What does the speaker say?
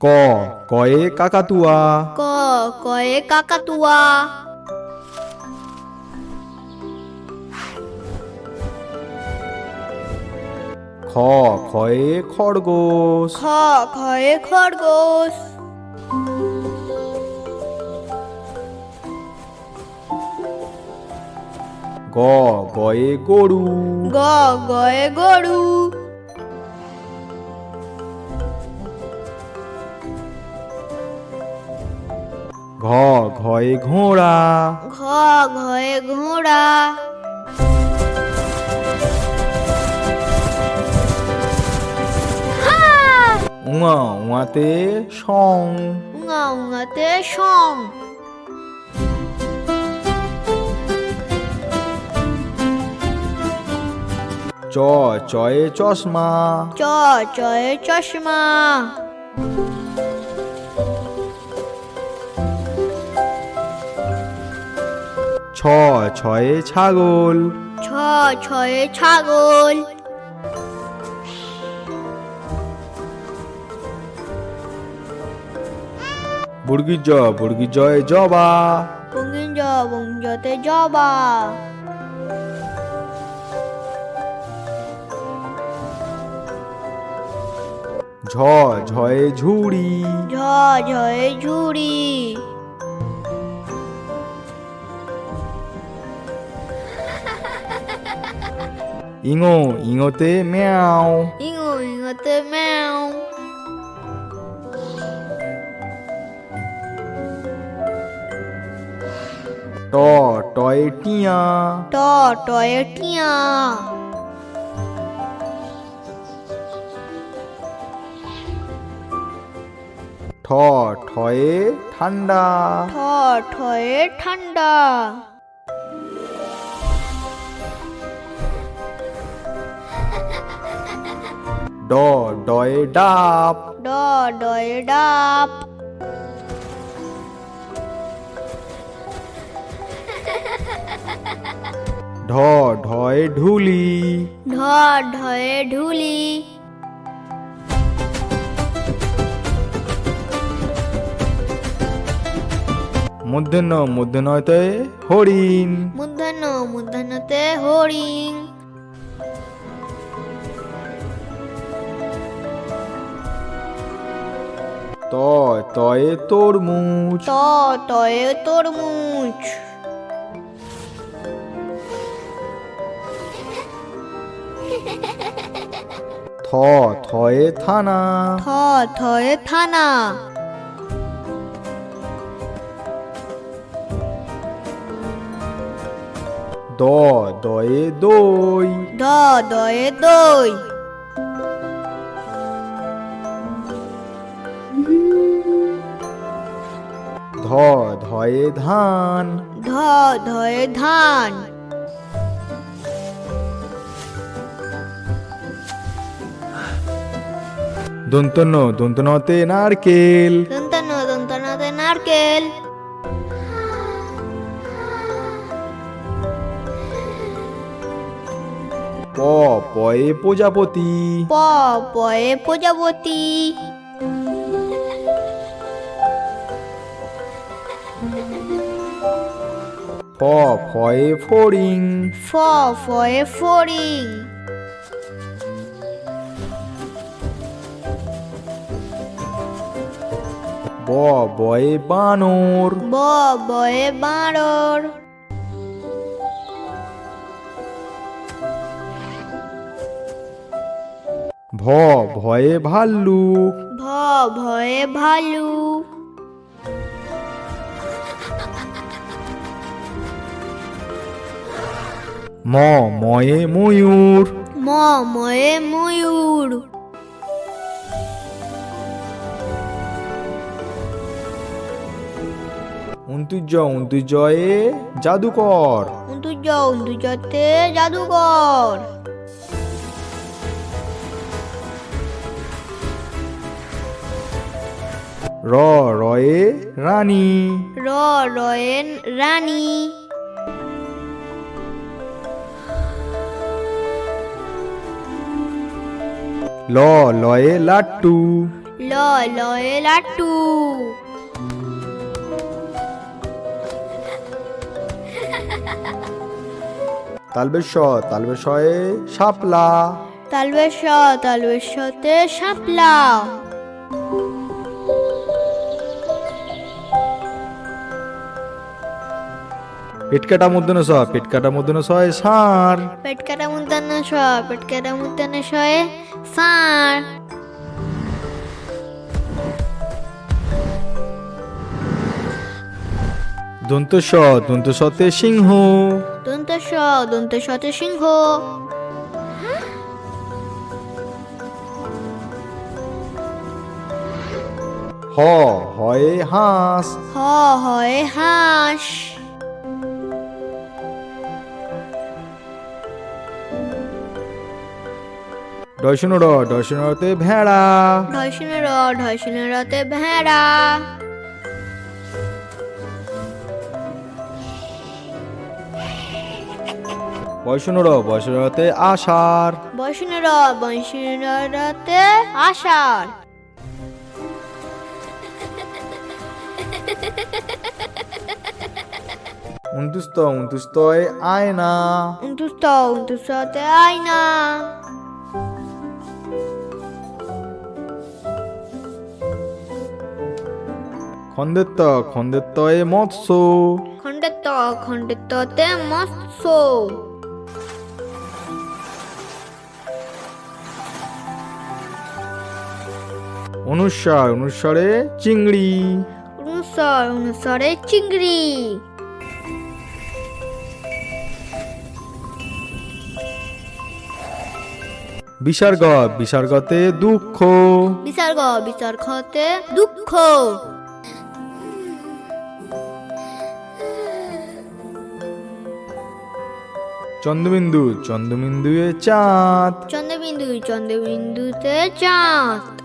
ক কয়ে কাকাতুয়া ক কয়ে কাকাতুয়া খ খয়ে খরগোশ খ খয়ে খরগোশ গ গয়ে গরু গ গয়ে গরু ঘ ঘয়ে ঘোড়া ঘ ঘয়ে ঘোড়া উঙা উঙাতে সং উঙা উঙাতে সং চ চয়ে চশমা চ চয়ে চশমা ছ ছয়ে ছাগল ছ ছয়ে ছাগল বুর্গি জয়ে জবা বঙ্গিঞ্জ বঙ্গিঞ্জতে জবা ঝ ঝয়ে ঝুড়ি ঝ ঝয়ে ঝুড়ি ইঙো ইঙোতে ম্যাও ইঙো ইঙোতে ম্যাও ট টয়ে টিয়া ট টয়ে টিয়া ঠ ঠয়ে ঠান্ডা ঠ ঠয়ে ঠান্ডা ড ডয়ে ডাব ড ডয়ে ডাব ঢ ঢয়ে ঢুলি ঢ ঢয়ে ঢুলি মূর্ধন্যতে হরিণ মূর্ধন্য মূর্ধন্যতে হরিণ ত তয়ে তরমুজ ত তয়ে তরমুজ থ থয়ে থানা থ থয়ে থানা দ দয়ে দই দ দয়ে দই ধ ধয়ে ধান ধ ধয়ে ধান দন্তন্যতে নারকেল দন্তন্য দন্তন্যতে নারকেল প পয়ে প্রজাপতি প পয়ে প্রজাপতি ফ ফয়ে ফড়িং ফ ফয়ে ফড়িং ব বয়ে বানর ব বয়ে বাঁদর ভ ভয়ে ভাল্লুক ভ ভয়ে ভালু ম ময়ে ময়ূর ম ময়ে ময়ূর উন্তুজয়ে জাদুকর উন্তুজতে জাদুকর র রয়ে রানী র রয়ে রানী ল লয়ে লাট্টু ল লয়ে লাট্টু। তালবেশ শয়ে শাপলা। তালবেশতে শাপলা। পেটকাটা মূর্ধন্য শয়ে ষাঁড়। পেটকাটা মূর্ধন্য শয়ে ষাঁড়। দন্ত সতে সিংহ। দন্ত শতে সিংহ। হয়ে হাঁস। হয়ে হাঁস। ডয়শনরতে ভেড়া। ঢয়শনেরতে ভেড়া। বয়সনরতে আষাঢ়। বয়সনেরতে আষাঢ়। উনতুস্তয়ে আয়না। উনতুস্ততে আয়না। খন্দেত্বয়ে মৎস্য। খণ্ডেত্বতে মৎস্য। অনুস্বরে চিংড়ি। অনুস্বরে চিংড়ি। বিসর্গতে দুঃখ। বিসর্গতে দুঃখ। চন্দ্রবিন্দুয়ে চাঁদ। চন্দ্রবিন্দুতে চাঁদ।